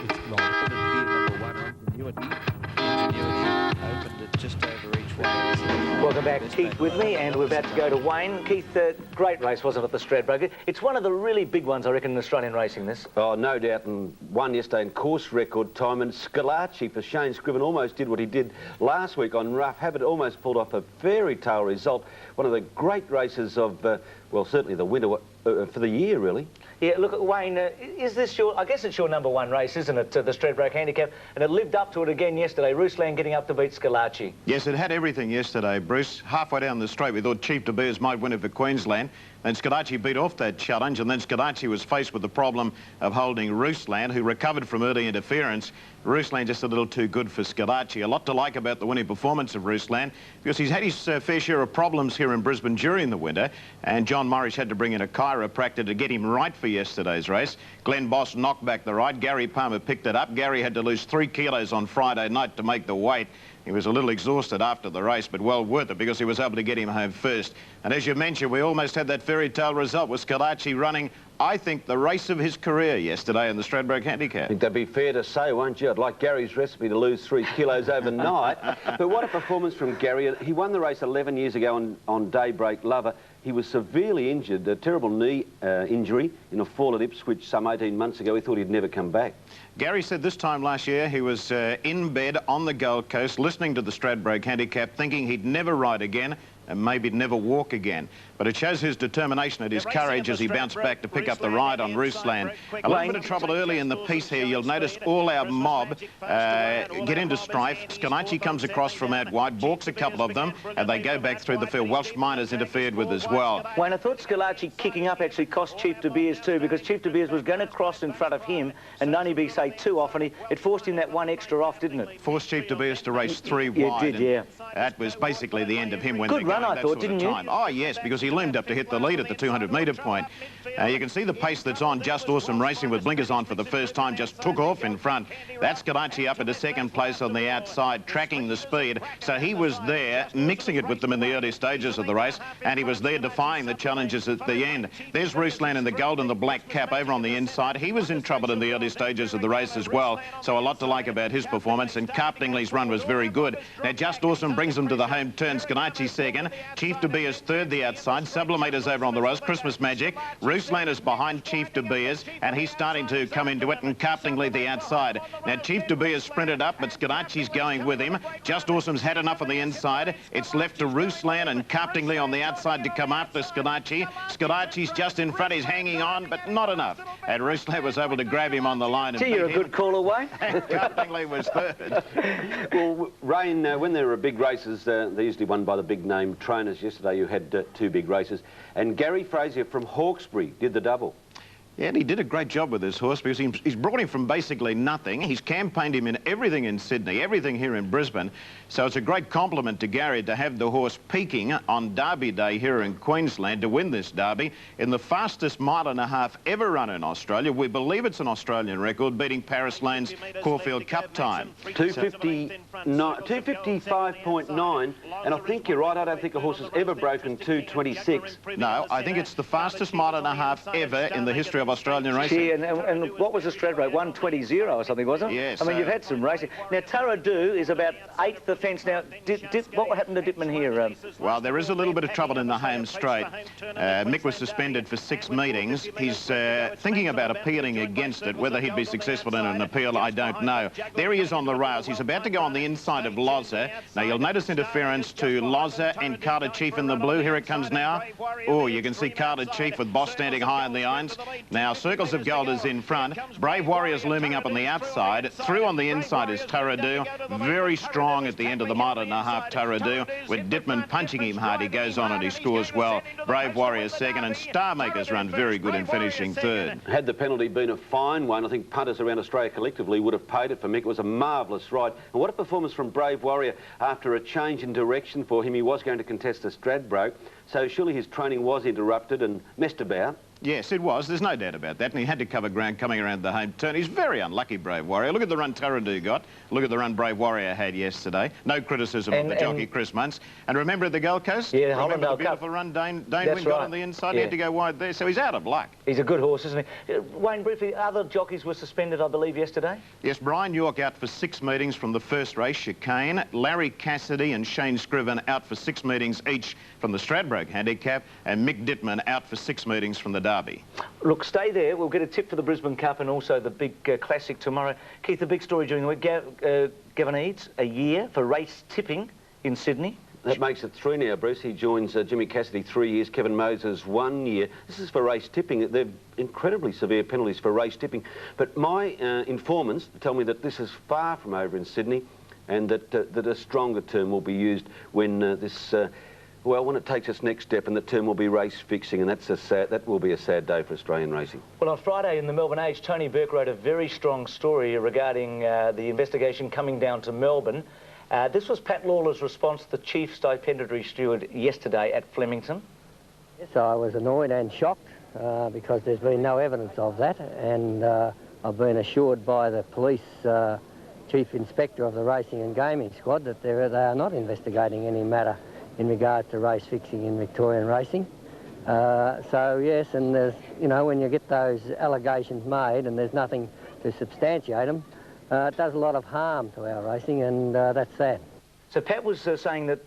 It's right. Gear number 1 on Ingenuity. Ingenuity opened at just over each way. Welcome back, Keith with me, and we're about to go to Wayne. Keith, great race, wasn't it, the Stradbroke? It's one of the really big ones, I reckon, in Australian racing, this. Oh, no doubt, and won yesterday in course record time, and Scalacci for Shane Scriven almost did what he did last week on Rough Habit, almost pulled off a fairy tale result. One of the great races of, well, certainly the winter for the year, really. Yeah, look, Wayne, is this your, I guess it's your number 1 race, isn't it, the Stradbroke Handicap, and it lived up to it again yesterday, Ruslan getting up to beat Scalacci. Yes, it had everything yesterday, Bruce. Halfway down the straight, we thought Chief De Beers might win it for Queensland. Then Scalacci beat off that challenge, and then Scalacci was faced with the problem of holding Ruslan, who recovered from early interference. Ruslan just a little too good for Scalacci. A lot to like about the winning performance of Ruslan, because he's had his fair share of problems here in Brisbane during the winter, and John Morris had to bring in a chiropractor to get him right for yesterday's race. Glenn Boss knocked back the ride. Gary Palmer picked it up. Gary had to lose 3 kilos on Friday night to make the weight. He was a little exhausted after the race, but well worth it because he was able to get him home first. And as you mentioned, we almost had that fairy tale result with Scalacci running, I think, the race of his career yesterday in the Stradbroke Handicap. I think that'd be fair to say, won't you? I'd like Gary's recipe to lose 3 kilos overnight. But what a performance from Gary. He won the race 11 years ago on Daybreak Lover. He was severely injured, a terrible knee injury in a fall at Ipswich some 18 months ago. He thought he'd never come back. Gary said this time last year he was in bed on the Gold Coast listening to the Stradbroke Handicap, thinking he'd never ride again and maybe never walk again. But it shows his determination and his courage as he bounced back to pick up the ride on Ruslan. A little bit of trouble early in the piece here. You'll notice all our mob get into strife. Scalacci comes across from out wide, balks a couple of them, and they go back through the field. Welsh Miners interfered with as well. Wayne, I thought Scalacci kicking up actually cost Chief De Beers too, because Chief De Beers was going to cross in front of him and only be, say, 2 off, and it forced him that 1 extra off, didn't it? Forced Chief De Beers to race 3 wide. It did, yeah. That was basically the end of him when Good run, I thought, didn't you? Oh, yes, because he loomed up to hit the lead at the 200-metre point. You can see the pace that's on. Just Awesome Racing with blinkers on for the first time just took off in front. That's Scalacci up into 2nd place on the outside, tracking the speed. So he was there, mixing it with them in the early stages of the race, and he was there defying the challenges at the end. There's Ruslan in the gold and the black cap over on the inside. He was in trouble in the early stages of the race as well, so a lot to like about his performance, and Carptingley's run was very good. Now, Just Awesome brings him to the home turn. Scalacci 2nd, Chief De Beers 3rd the outside, Sublimator's over on the rise, Christmas Magic. Ruslan is behind Chief De Beers, and he's starting to come into it, and Carptingley the outside. Now, Chief De Beers sprinted up, but Scalacci's going with him. Just Awesome's had enough on the inside. It's left to Ruslan and Carptingley on the outside to come after Scalacci. Scalacci's just in front, he's hanging on, but not enough. And Ruslan was able to grab him on the line. And you're a good caller, Wayne. Carptingley was 3rd. Well, Rain, when there are big races, they're usually won by the big-name trainers. Yesterday you had 2 big races, and Gary Frazier from Hawkesbury did the double. Yeah, and he did a great job with this horse because he's brought him from basically nothing. He's campaigned him in everything in Sydney, everything here in Brisbane. So it's a great compliment to Gary to have the horse peaking on Derby Day here in Queensland to win this Derby in the fastest 1.5 miles ever run in Australia. We believe it's an Australian record, beating Paris Lane's Caulfield Cup time. 255.9, and I think you're right, I don't think a horse has ever broken 226. No, I think it's the fastest 1.5 miles ever in the history of Australian racing. Yeah, and what was the Stradbroke? 120.0 or something, wasn't it? Yes. I mean, you've had some racing. Now, Tarradoo is about 8th the fence. Now, what happened to Dipman here? Well, there is a little bit of trouble in the home straight. Mick was suspended for 6 meetings. He's thinking about appealing against it. Whether he'd be successful in an appeal, I don't know. There he is on the rails. He's about to go on the inside of Loza. Now, you'll notice interference to Loza and Carter Chief in the blue. Here it comes now. Oh, you can see Carter Chief with Boss standing high in the irons. Now, Circles of Gold is in front. Brave Warrior's looming up on the outside. Through on the inside is Tarradoo. Very strong at the end of the 1.5 miles, Tarradoo. With Dittman punching him hard, he goes on and he scores well. Brave Warrior's 2nd, and Starmaker's run very good in finishing 3rd. Had the penalty been a fine one, I think punters around Australia collectively would have paid it for Mick. It was a marvellous ride. And what a performance from Brave Warrior after a change in direction for him. He was going to contest the Stradbroke, so surely his training was interrupted and messed about. Yes, it was. There's no doubt about that. And he had to cover ground coming around the home turn. He's very unlucky, Brave Warrior. Look at the run Tarandu got. Look at the run Brave Warrior had yesterday. No criticism of the jockey, Chris Muntz. And remember at the Gold Coast? Yeah, remember the Hollandale beautiful Cup. run Dane Wynn got on the inside. He had to go wide there, so he's out of luck. He's a good horse, isn't he? Wayne, briefly, other jockeys were suspended, I believe, yesterday? Yes, Brian York out for 6 meetings from the first race, Chicane. Larry Cassidy and Shane Scriven out for 6 meetings each from the Stradbroke Handicap. And Mick Dittman out for 6 meetings from the Derby. Look, stay there. We'll get a tip for the Brisbane Cup and also the big classic tomorrow. Keith, the big story during the week, Gavin Eads, a year for race tipping in Sydney. That makes it 3 now, Bruce. He joins Jimmy Cassidy 3 years, Kevin Moses 1 year. This is for race tipping. They're incredibly severe penalties for race tipping. But my informants tell me that this is far from over in Sydney and that a stronger term will be used when when it takes its next step, and the term will be race fixing, and that will be a sad day for Australian racing. Well, on Friday in the Melbourne Age, Tony Burke wrote a very strong story regarding the investigation coming down to Melbourne. This was Pat Lawler's response to the chief stipendiary steward yesterday at Flemington. Yes, I was annoyed and shocked because there's been no evidence of that, and I've been assured by the police chief inspector of the racing and gaming squad that they are not investigating any matter in regards to race fixing in Victorian racing. So yes, and there's, you know, when you get those allegations made and there's nothing to substantiate them, it does a lot of harm to our racing, and that's sad. So Pat was saying that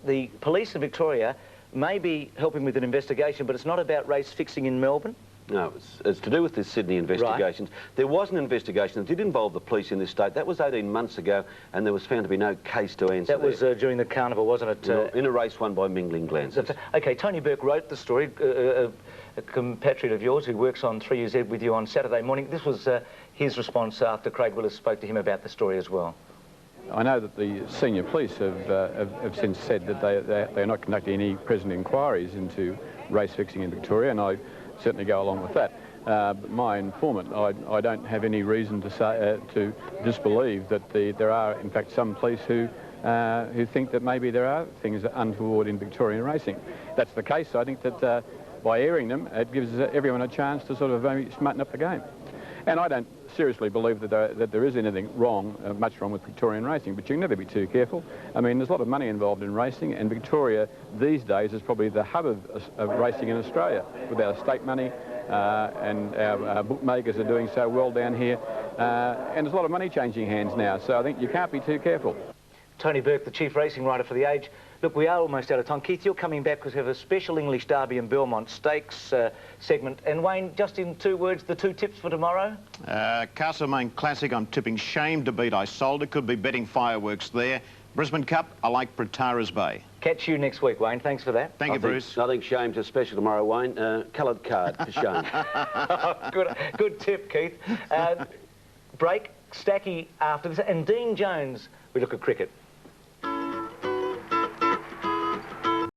the police in Victoria may be helping with an investigation, but it's not about race fixing in Melbourne? No, it's to do with the Sydney investigations. Right. There was an investigation that did involve the police in this state. That was 18 months ago, and there was found to be no case to answer. That was during the carnival, wasn't it? No, in a race won by Mingling Glances. OK, Tony Burke wrote the story, a compatriot of yours who works on 3UZ with you on Saturday morning. This was his response after Craig Willis spoke to him about the story as well. I know that the senior police have since said that they're not conducting any present inquiries into race fixing in Victoria, and I certainly go along with that. But my informant, I don't have any reason to say to disbelieve that there are, in fact, some police who think that maybe there are things untoward in Victorian racing. If that's the case, I think that by airing them, it gives everyone a chance to sort of maybe smarten up the game. And I don't seriously believe that there is anything wrong, much wrong with Victorian racing, but you can never be too careful. I mean, there's a lot of money involved in racing, and Victoria these days is probably the hub of racing in Australia, with our state money, and our bookmakers are doing so well down here, and there's a lot of money changing hands now, so I think you can't be too careful. Tony Burke, the chief racing writer for The Age. Look, we are almost out of time. Keith, you're coming back because we have a special English Derby and Belmont Stakes segment. And Wayne, just in 2 words, the 2 tips for tomorrow? Castlemaine Classic, I'm tipping Shame to beat I Sold It. Could be betting fireworks there. Brisbane Cup, I like Pratara's Bay. Catch you next week, Wayne. Thanks for that. Thank you, Bruce. I think Shame's a special tomorrow, Wayne. Coloured card for Shame. Good tip, Keith. Break, Stacky after this. And Dean Jones, we look at cricket.